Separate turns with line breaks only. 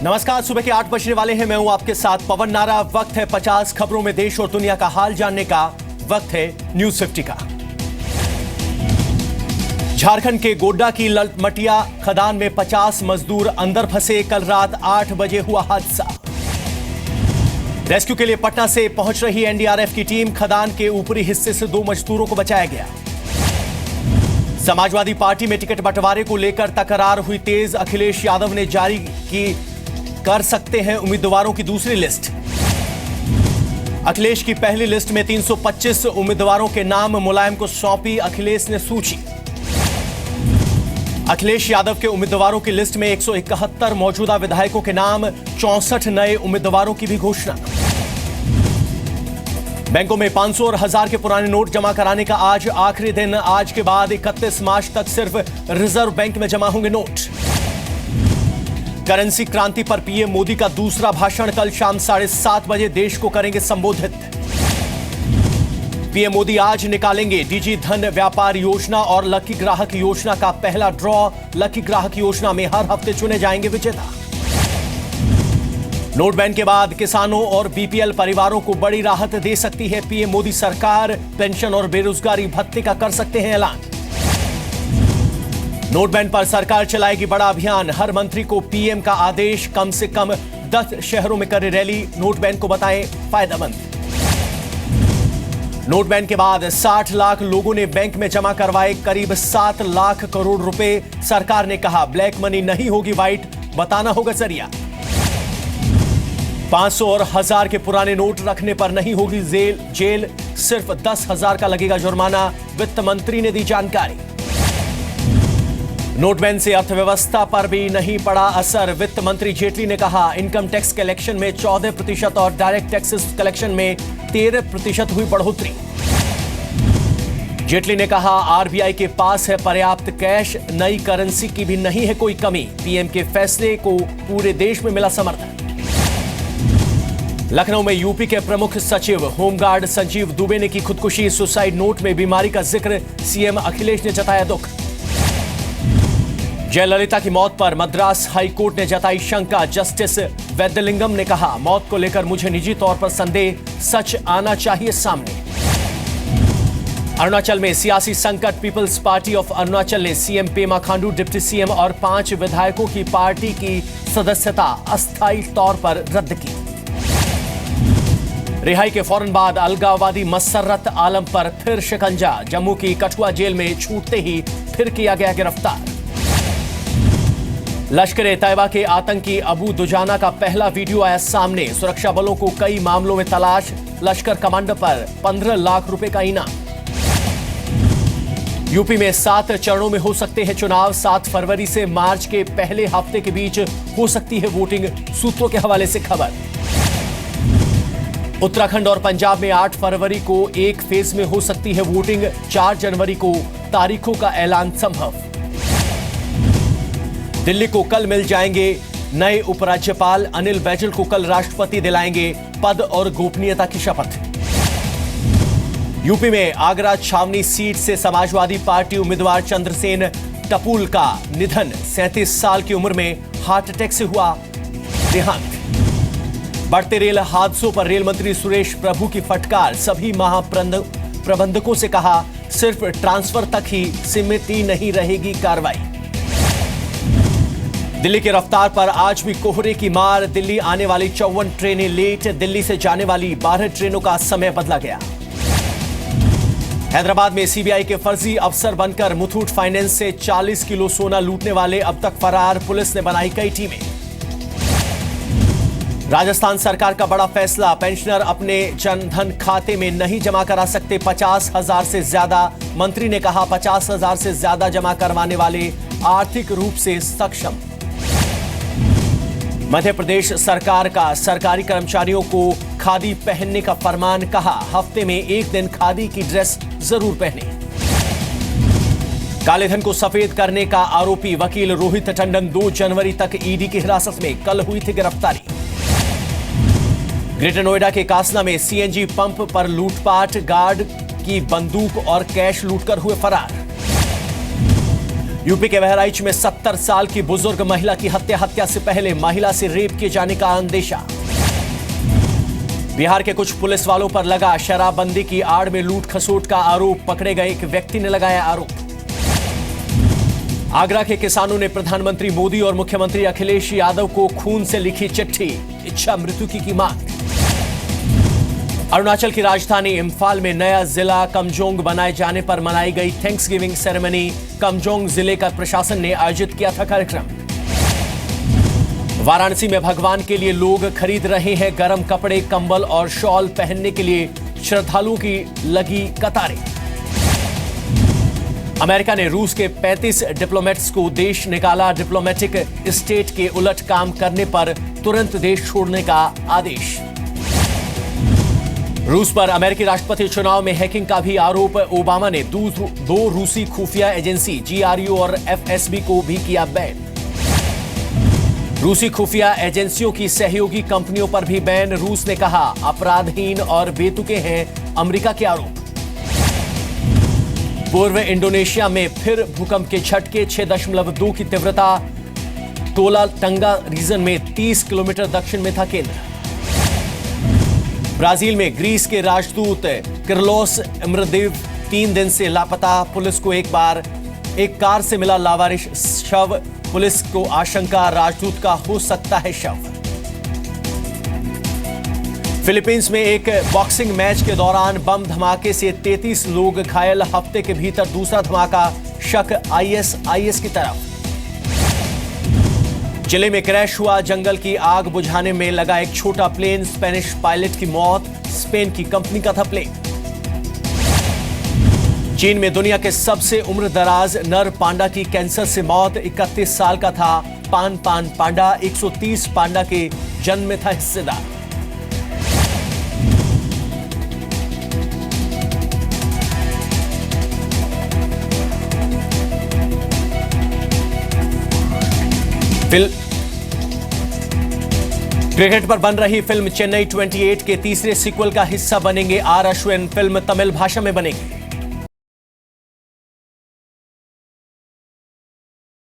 नमस्कार, सुबह के 8 बजने वाले हैं। मैं हूं आपके साथ पवन नारा। वक्त है 50 खबरों में देश और दुनिया का हाल जानने का। वक्त है न्यूज 50 का। झारखंड के गोड्डा की ललमटिया खदान में 50 मजदूर अंदर फंसे। कल रात 8 बजे हुआ हादसा। रेस्क्यू के लिए पटना से पहुंच रही एनडीआरएफ की टीम। खदान के ऊपरी हिस्से से 2 मजदूरों को बचाया गया। समाजवादी पार्टी में टिकट बंटवारे को लेकर तकरार हुई तेज। अखिलेश यादव ने जारी की कर सकते हैं उम्मीदवारों की दूसरी लिस्ट। अखिलेश की पहली लिस्ट में 325 उम्मीदवारों के नाम मुलायम को सौंपी अखिलेश ने सूची। अखिलेश यादव के उम्मीदवारों की लिस्ट में 171 मौजूदा विधायकों के नाम, 64 नए उम्मीदवारों की भी घोषणा। बैंकों में 500 और 1000 के पुराने नोट जमा कराने का आज आखिरी दिन। आज के बाद 31 मार्च तक सिर्फ रिजर्व बैंक में जमा होंगे नोट। करेंसी क्रांति पर पीएम मोदी का दूसरा भाषण कल शाम 7:30 बजे देश को करेंगे संबोधित। पीएम मोदी आज निकालेंगे डिजी धन व्यापार योजना और लकी ग्राहक योजना का पहला ड्रॉ। लकी ग्राहक योजना में हर हफ्ते चुने जाएंगे विजेता। नोट बैन के बाद किसानों और बीपीएल परिवारों को बड़ी राहत दे सकती है पीएम मोदी सरकार। पेंशन और बेरोजगारी भत्ते का कर सकते हैं ऐलान। नोट बैन पर सरकार चलाएगी बड़ा अभियान। हर मंत्री को पीएम का आदेश। कम से कम 10 शहरों में करे रैली। नोट बैन को बताएं फायदेमंद। नोट बैन के बाद 60 लाख लोगों ने बैंक में जमा करवाए करीब 7 लाख करोड़ रुपए। सरकार ने कहा ब्लैक मनी नहीं होगी व्हाइट, बताना होगा जरिया। 500 और 1000 के पुराने नोट रखने पर नहीं होगी जेल, सिर्फ 10,000 का लगेगा जुर्माना। वित्त मंत्री ने दी जानकारी। नोट बैन से अर्थव्यवस्था पर भी नहीं पड़ा असर। वित्त मंत्री जेटली ने कहा इनकम टैक्स कलेक्शन में 14% और डायरेक्ट टैक्सेस कलेक्शन में 13% हुई बढ़ोतरी। जेटली ने कहा आरबीआई के पास है पर्याप्त कैश, नई करेंसी की भी नहीं है कोई कमी। पीएम के फैसले को पूरे देश में मिला समर्थन। लखनऊ में यूपी के प्रमुख सचिव होमगार्ड संजीव दुबे ने की खुदकुशी। सुसाइड नोट में बीमारी का जिक्र। सीएम अखिलेश ने जताया दुख। जयललिता की मौत पर मद्रास हाईकोर्ट ने जताई शंका। जस्टिस वैद्यलिंगम ने कहा मौत को लेकर मुझे निजी तौर पर संदेह, सच आना चाहिए सामने। अरुणाचल में सियासी संकट। पीपल्स पार्टी ऑफ अरुणाचल ने CM Pema Khandu, deputy CM और 5 विधायकों की पार्टी की सदस्यता अस्थायी तौर पर रद्द की। रिहाई के फौरन बाद अलगाववादी मसर्रत आलम पर फिर शिकंजा। जम्मू की कठुआ जेल में छूटते ही फिर किया गया गिरफ्तार। लश्कर-ए तैयबा के आतंकी अबू दुजाना का पहला वीडियो आया सामने। सुरक्षा बलों को कई मामलों में तलाश। लश्कर कमांडर पर 15 लाख रुपए का इनाम। यूपी में 7 चरणों में हो सकते हैं चुनाव। 7 फरवरी से मार्च के पहले हफ्ते के बीच हो सकती है वोटिंग। सूत्रों के हवाले से खबर। उत्तराखंड और पंजाब में 8 फरवरी को एक फेज में हो सकती है वोटिंग। 4 जनवरी को तारीखों का ऐलान संभव। दिल्ली को कल मिल जाएंगे नए उपराज्यपाल। अनिल बैजल को कल राष्ट्रपति दिलाएंगे पद और गोपनीयता की शपथ। यूपी में आगरा छावनी सीट से समाजवादी पार्टी उम्मीदवार चंद्रसेन टपूल का निधन। 37 साल की उम्र में हार्ट अटैक से हुआ देहांत। बढ़ते रेल हादसों पर रेल मंत्री सुरेश प्रभु की फटकार। सभी महाप्रबंधकों से कहा सिर्फ ट्रांसफर तक ही सीमित नहीं रहेगी कार्रवाई। दिल्ली की रफ्तार पर आज भी कोहरे की मार। दिल्ली आने वाली 54 ट्रेनें लेट। दिल्ली से जाने वाली 12 ट्रेनों का समय बदला गया। हैदराबाद में सीबीआई के फर्जी अफसर बनकर मुथूट फाइनेंस से 40 किलो सोना लूटने वाले अब तक फरार। पुलिस ने बनाई कई टीमें। राजस्थान सरकार का बड़ा फैसला। पेंशनर अपने जनधन खाते में नहीं जमा करा सकते 50,000 से ज्यादा। मंत्री ने कहा 50,000 से ज्यादा जमा करवाने वाले आर्थिक रूप से सक्षम। मध्य प्रदेश सरकार का सरकारी कर्मचारियों को खादी पहनने का फरमान। कहा हफ्ते में एक दिन खादी की ड्रेस जरूर पहने। काले धन को सफेद करने का आरोपी वकील रोहित टंडन 2 जनवरी तक ईडी की हिरासत में। कल हुई थी गिरफ्तारी। ग्रेटर नोएडा के कासना में सीएनजी पंप पर लूटपाट। गार्ड की बंदूक और कैश लूटकर हुए फरार। यूपी के बहराइच में 70 साल की बुजुर्ग महिला की हत्या से पहले महिला से रेप किए जाने का अंदेशा। बिहार के कुछ पुलिस वालों पर लगा शराबबंदी की आड़ में लूट खसोट का आरोप, पकड़े गए एक व्यक्ति ने लगाया आरोप। आगरा के किसानों ने प्रधानमंत्री मोदी और मुख्यमंत्री अखिलेश यादव को खून से लिखी चिट्ठी, इच्छा मृत्यु की मांग। अरुणाचल की राजधानी इम्फाल में नया जिला कमजोंग बनाए जाने पर मनाई गई थैंक्सगिविंग सेरेमनी। कमजोंग जिले का प्रशासन ने आयोजित किया था कार्यक्रम। वाराणसी में भगवान के लिए लोग खरीद रहे हैं गर्म कपड़े, कंबल और शॉल पहनने के लिए श्रद्धालुओं की लगी कतारें। अमेरिका ने रूस के 35 डिप्लोमेट्स को देश निकाला। डिप्लोमेटिक स्टेट के उलट काम करने पर तुरंत देश छोड़ने का आदेश। रूस पर अमेरिकी राष्ट्रपति चुनाव में हैकिंग का भी आरोप। ओबामा ने दो रूसी खुफिया एजेंसी GRU और FSB को भी किया बैन। रूसी खुफिया एजेंसियों की सहयोगी कंपनियों पर भी बैन। रूस ने कहा अपराधहीन और बेतुके हैं अमेरिका के आरोप। पूर्व इंडोनेशिया में फिर भूकंप के झटके, 6.2 की तीव्रता। टोला टंगा रीजन में 30 किलोमीटर दक्षिण में था केंद्र। ब्राजील में ग्रीस के राजदूत कार्लोस इम्रदेव 3 दिन से लापता। पुलिस को एक कार से मिला लावारिश शव। पुलिस को आशंका राजदूत का हो सकता है शव। फिलीपींस में एक बॉक्सिंग मैच के दौरान बम धमाके से 33 लोग घायल। हफ्ते के भीतर दूसरा धमाका, शक IS की तरफ। जिले में क्रैश हुआ जंगल की आग बुझाने में लगा एक छोटा प्लेन। स्पेनिश पायलट की मौत, स्पेन की कंपनी का था प्लेन। चीन में दुनिया के सबसे उम्रदराज नर पांडा की कैंसर से मौत। 31 साल का था पान पांडा। 130 पांडा के जन्म में था हिस्सेदार। क्रिकेट पर बन रही फिल्म चेन्नई 28 के तीसरे सीक्वल का हिस्सा बनेंगे R. अश्विन। फिल्म तमिल भाषा में बनेगी।